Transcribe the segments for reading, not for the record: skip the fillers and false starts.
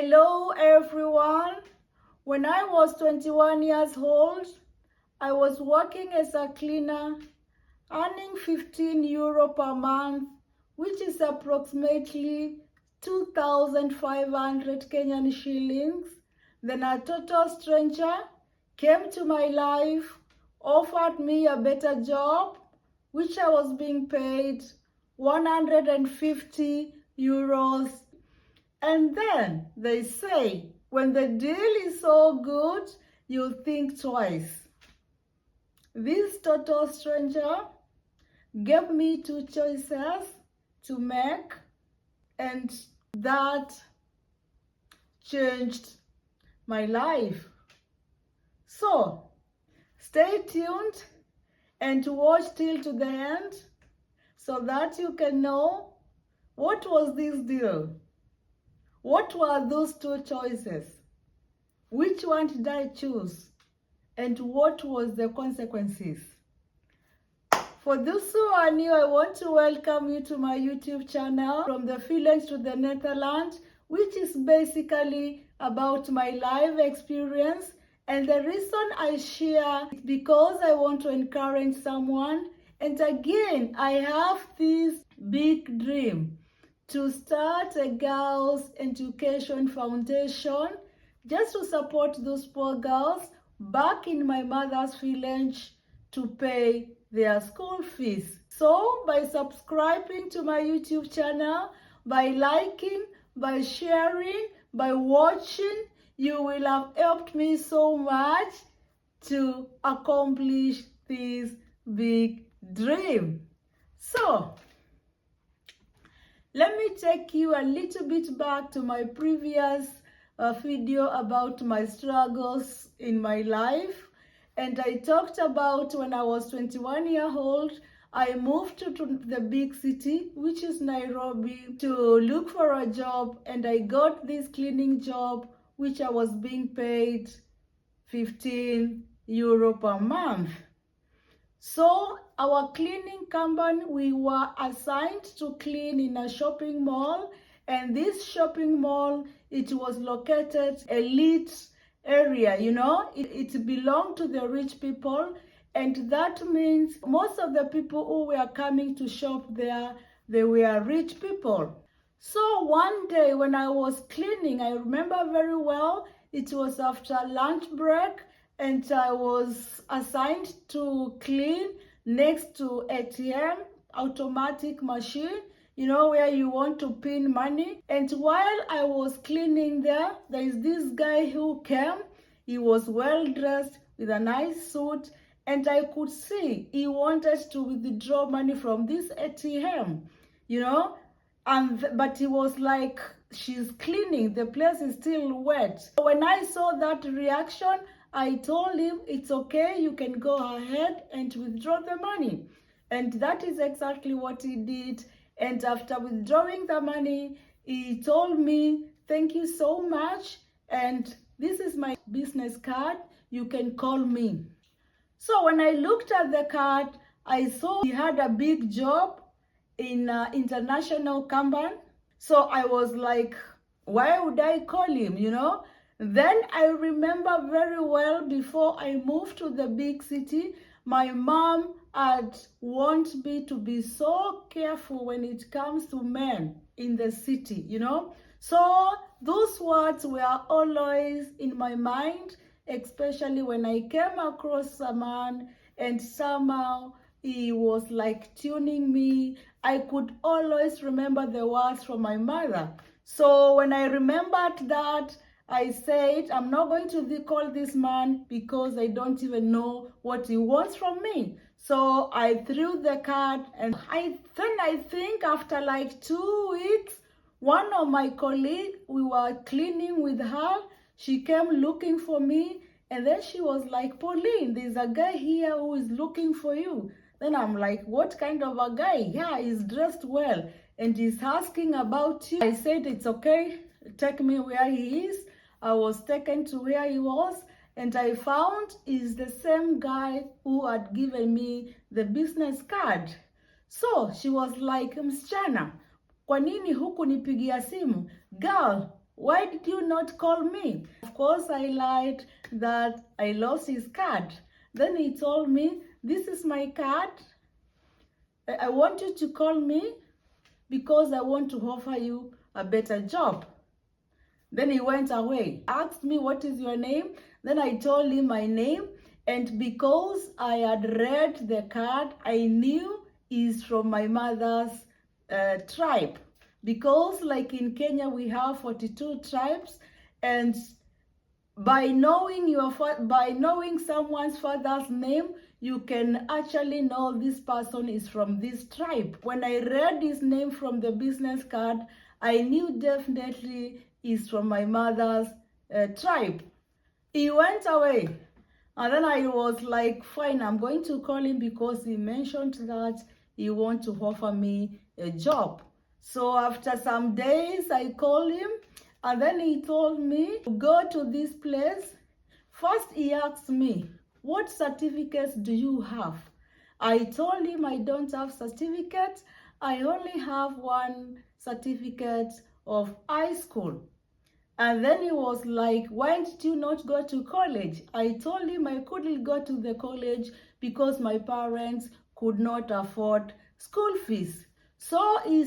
Hello everyone. When I was 21 years old, I was working as a cleaner, earning 15 euro per month, which is approximately 2,500 Kenyan shillings. Then a total stranger came to my life, offered me a better job, which I was being paid 150 euros. And then they say, when the deal is so good, you'll think twice. This total stranger gave me two choices to make, and that changed my life. So, stay tuned and watch till to the end so that you can know what was this deal. What were those two choices? Which one did I choose? And what was the consequences? For those who are new, I want to welcome you to my YouTube channel, From the Feelings to the Netherlands, which is basically about my life experience. And the reason I share is because I want to encourage someone. And again, I have this big dream to start a girls' education foundation just to support those poor girls back in my mother's village to pay their school fees. So by subscribing to my YouTube channel, by liking, by sharing, by watching, you will have helped me so much to accomplish this big dream. So let me take you a little bit back to my previous video about my struggles in my life. And I talked about when I was 21 years old, I moved to the big city, which is Nairobi, to look for a job. And I got this cleaning job, which I was being paid 15 euro per month. So our cleaning company, we were assigned to clean in a shopping mall, and this shopping mall, it was located elite area, it belonged to the rich people, and that means most of the people who were coming to shop there, they were rich people. So one day when I was cleaning, I remember very well, it was after lunch break, and I was assigned to clean next to ATM, automatic machine, where you want to pin money. And while I was cleaning there is this guy who came. He was well dressed with a nice suit, and I could see he wanted to withdraw money from this ATM, but he was like, she's cleaning, the place is still wet. When I saw that reaction, I told him, it's okay, you can go ahead and withdraw the money. And that is exactly what he did. And after withdrawing the money, he told me, thank you so much, and this is my business card, you can call me. So when I looked at the card, I saw he had a big job in an international company. So I was like, why would I call him, Then I remember very well, before I moved to the big city, my mom had warned me to be so careful when it comes to men in the city, So those words were always in my mind, especially when I came across a man and somehow he was like tuning me. I could always remember the words from my mother. So when I remembered that, I said, I'm not going to call this man because I don't even know what he wants from me. So I threw the card, and I think after like 2 weeks, one of my colleagues, we were cleaning with her, she came looking for me, and then she was like, Pauline, there's a guy here who is looking for you. Then I'm like, what kind of a guy? Yeah, he's dressed well, and he's asking about you. I said, it's okay, take me where he is. I was taken to where he was, and I found he's the same guy who had given me the business card. So she was like, msichana, kwa nini hukunipigia simu? Girl, Why did you not call me? Of course, I lied that I lost his card. Then he told me, this is my card. I want you to call me because I want to offer you a better job. Then he went away. Asked me, what is your name? Then I told him my name. And because I had read the card, I knew he's from my mother's tribe. Because like in Kenya, we have 42 tribes. And by knowing someone's father's name, you can actually know this person is from this tribe. When I read his name from the business card, I knew definitely he's from my mother's tribe. He went away. And then I was like, fine, I'm going to call him because he mentioned that he wants to offer me a job. So after some days, I called him. And then he told me to go to this place. First, he asked me, what certificates do you have? I told him I don't have certificates. I only have one certificate of high school. And then he was like, why did you not go to college? I told him I couldn't go to the college because my parents could not afford school fees. So he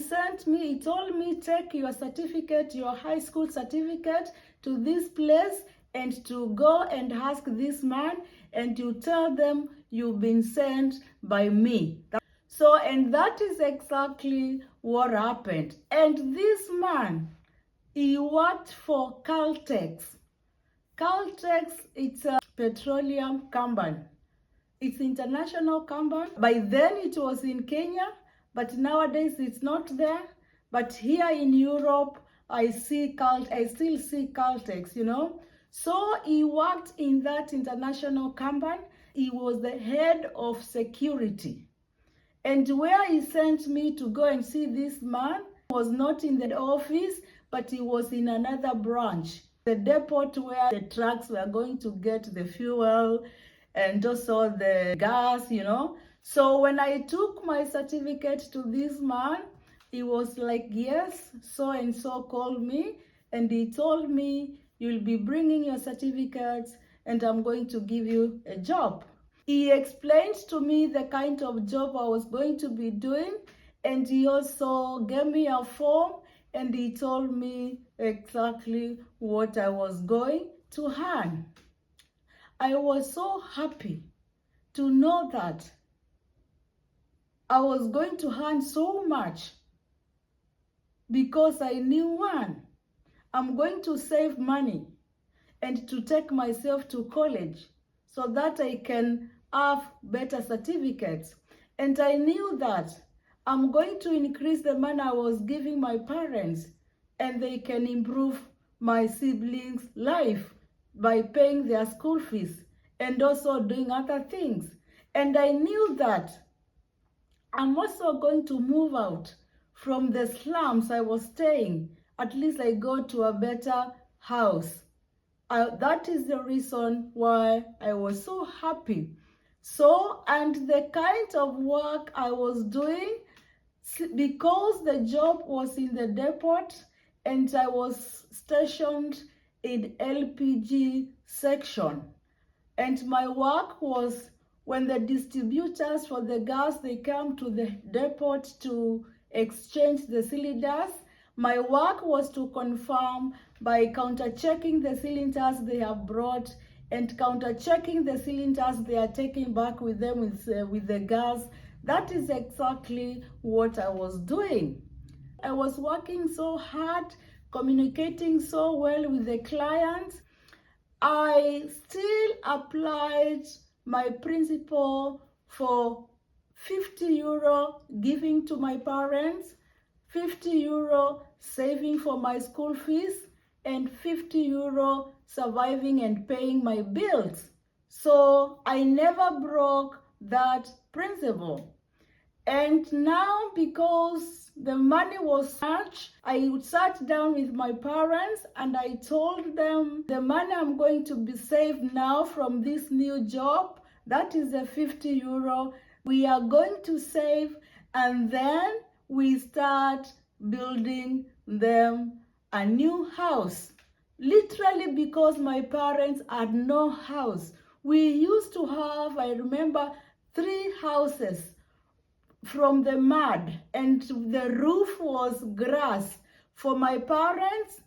told me, take your certificate, your high school certificate to this place and to go and ask this man and you tell them you've been sent by me. So, and that is exactly what happened. And this man, he worked for Caltex. Caltex, it's a petroleum company. It's international company. By then it was in Kenya, but nowadays it's not there. But here in Europe, I still see Caltex, you know. So he worked in that international company. He was the head of security. And where he sent me to go and see this man was not in the office, but he was in another branch, the depot where the trucks were going to get the fuel and also the gas, you know. So when I took my certificate to this man, he was like, yes, so and so called me, and he told me, you'll be bringing your certificates and I'm going to give you a job. He explained to me the kind of job I was going to be doing, and he also gave me a form and he told me exactly what I was going to earn. I was so happy to know that I was going to earn so much because I knew, one, I'm going to save money and to take myself to college so that I can have better certificates. And I knew that I'm going to increase the money I was giving my parents and they can improve my siblings' life by paying their school fees and also doing other things. And I knew that I'm also going to move out from the slums I was staying. At least I go to a better house. That is the reason why I was so happy. So, and the kind of work I was doing, because the job was in the depot and I was stationed in LPG section. And my work was when the distributors for the gas, they come to the depot to exchange the cylinders. My work was to confirm by counter-checking the cylinders they have brought and counter-checking the cylinders they are taking back with them with the gas. That is exactly what I was doing. I was working so hard, communicating so well with the clients. I still applied my principal for 50 euro giving to my parents, 50 euro saving for my school fees, and 50 euro surviving and paying my bills. So I never broke that principle. And now, because the money was much, I sat down with my parents and I told them the money I'm going to be saved now from this new job, that is the 50 euro, we are going to save, and then we start building them a new house. Literally because my parents had no house. We used to have, I remember, 3 houses from the mud, and the roof was grass for my parents,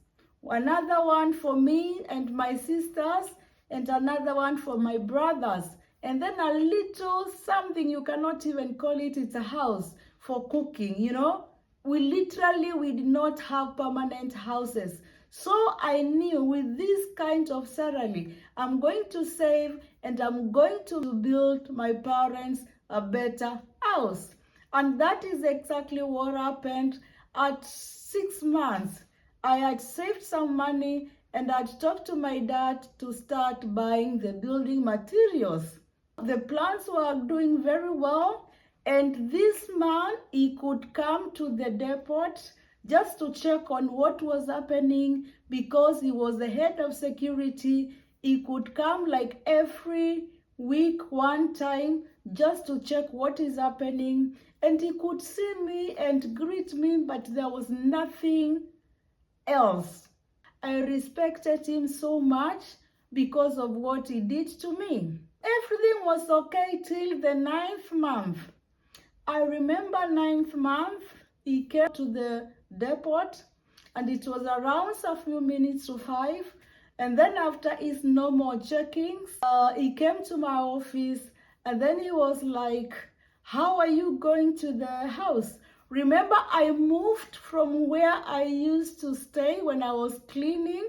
another one for me and my sisters, and another one for my brothers, and then a little something, you cannot even call it, it's a house for cooking, you know. We did not have permanent houses. So I knew with this kind of salary, I'm going to save and I'm going to build my parents a better house. And that is exactly what happened. At 6 months, I had saved some money and I'd talked to my dad to start buying the building materials. The plants were doing very well, and this man, he could come to the depot just to check on what was happening because he was the head of security. He could come like every week one time just to check what is happening, and he could see me and greet me, but there was nothing else. I respected him so much because of what he did to me. Everything was okay till the 9th month. I remember 9th month, he came to the depot and it was around a few minutes to 5. And then after his normal checkings, he came to my office and then he was like, how are you going to the house? Remember, I moved from where I used to stay when I was cleaning.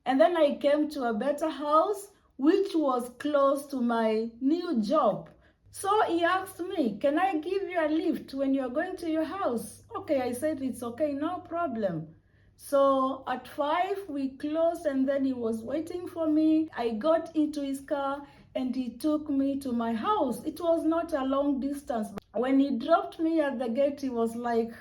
And then I came to a better house, which was close to my new job. So he asked me, can I give you a lift when you're going to your house? Okay, I said, it's okay, no problem. So at 5, we closed and then he was waiting for me. I got into his car and he took me to my house. It was not a long distance. When he dropped me at the gate, he was like,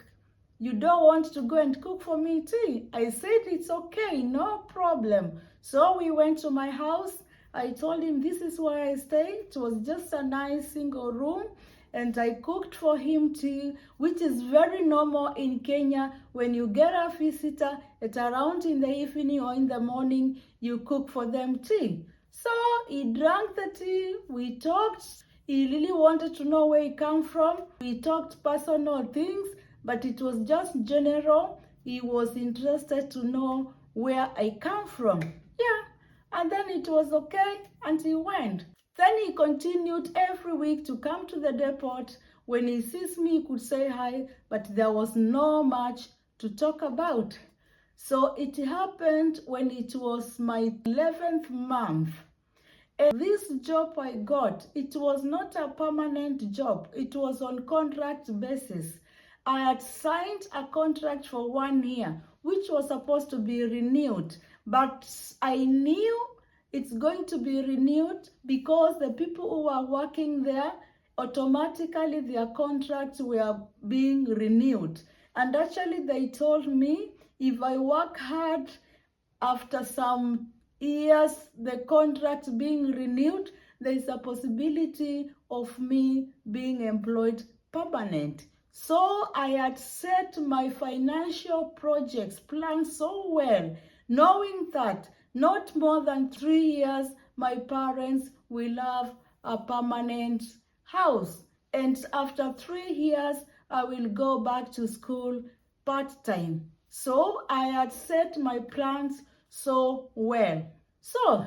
you don't want to go and cook for me tea? I said, it's okay, no problem. So we went to my house. I told him this is where I stay. It was just a nice single room. And I cooked for him tea, which is very normal in Kenya. When you get a visitor at around in the evening or in the morning, you cook for them tea. So he drank the tea, we talked. He really wanted to know where he came from. We talked personal things, but it was just general. He was interested to know where I come from. Yeah, and then it was okay, and he went. Then he continued every week to come to the depot. When he sees me, he could say hi, but there was not much to talk about. So it happened when it was my 11th month. And this job I got, it was not a permanent job. It was on contract basis. I had signed a contract for 1 year, which was supposed to be renewed. But I knew it's going to be renewed because the people who were working there, automatically their contracts were being renewed. And actually they told me if I work hard, after some years, the contract being renewed, there is a possibility of me being employed permanent. So I had set my financial projects plan so well, knowing that not more than 3 years, my parents will have a permanent house. And after 3 years, I will go back to school part-time. So I had set my plans so well. So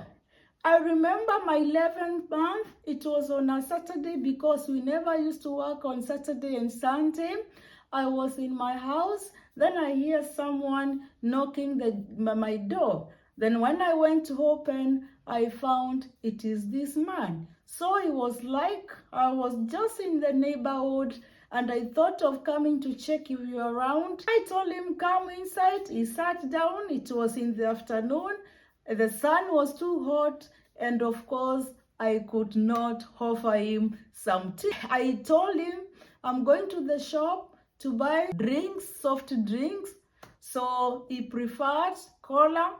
I remember my 11th month, it was on a Saturday because we never used to work on Saturday and Sunday. I was in my house, then I hear someone knocking my door. Then when I went to open, I found it is this man. So it was like I was just in the neighborhood and I thought of coming to check if you're around. I told him, come inside. He sat down. It was in the afternoon. The sun was too hot. And of course, I could not offer him some tea. I told him, I'm going to the shop to buy drinks, soft drinks. So he preferred cola.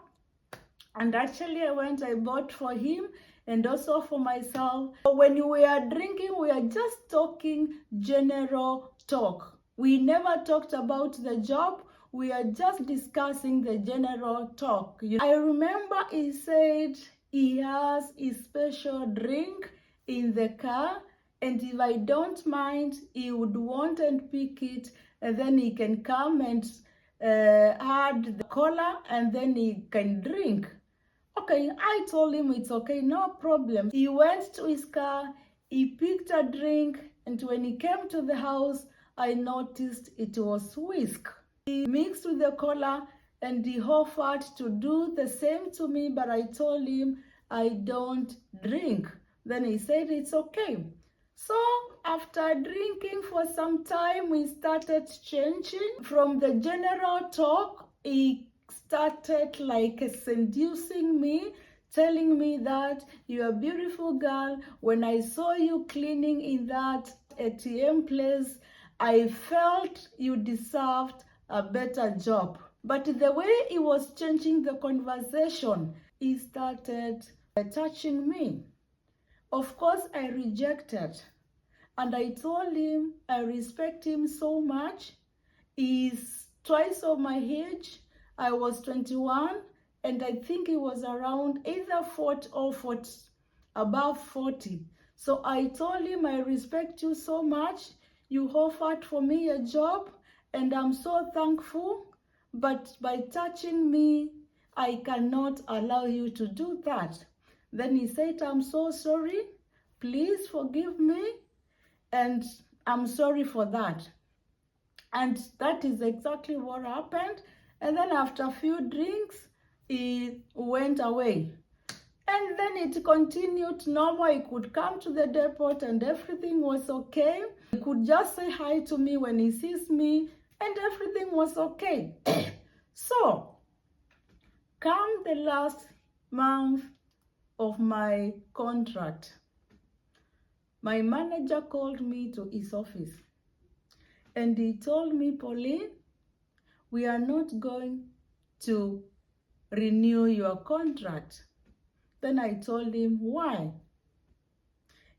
And actually, I bought for him and also for myself. When we are drinking, we are just talking general talk. We never talked about the job. We are just discussing the general talk. I remember he said he has a special drink in the car, and if I don't mind, he would want and pick it, and then he can come and add the cola, and then he can drink. Okay, I told him it's okay, no problem. He went to his car, he picked a drink, and when he came to the house, I noticed it was whisk. He mixed with the cola and he offered to do the same to me, but I told him I don't drink. Then he said it's okay. So after drinking for some time, we started changing. From the general talk, he started like seducing me, telling me that you're a beautiful girl. When I saw you cleaning in that ATM place, I felt you deserved a better job. But the way he was changing the conversation, he started touching me. Of course, I rejected. And I told him I respect him so much. He's twice of my age. I was 21, and I think he was around either 40 or 40, above 40. So I told him I respect you so much. You offered for me a job, and I'm so thankful. But by touching me, I cannot allow you to do that. Then he said, I'm so sorry. Please forgive me. And I'm sorry for that. And that is exactly what happened. And then after a few drinks, he went away. And then it continued normal. He could come to the depot and everything was okay. He could just say hi to me when he sees me and everything was okay. So, come the last month of my contract, my manager called me to his office and he told me, Pauline, we are not going to renew your contract. Then I told him, why?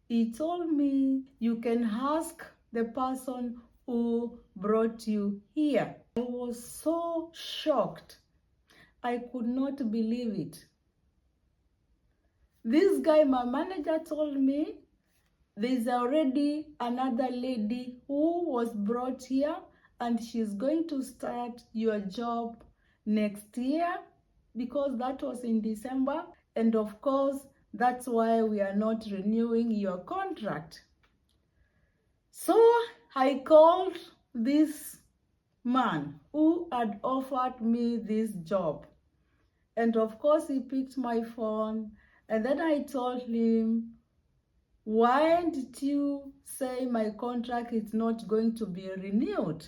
He told me, you can ask the person who brought you here. I was so shocked. I could not believe it. This guy, my manager, told me, there's already another lady who was brought here and she's going to start your job next year, because that was in December. And of course, that's why we are not renewing your contract. So I called this man who had offered me this job. And of course, he picked my phone. And then I told him, why did you say my contract is not going to be renewed?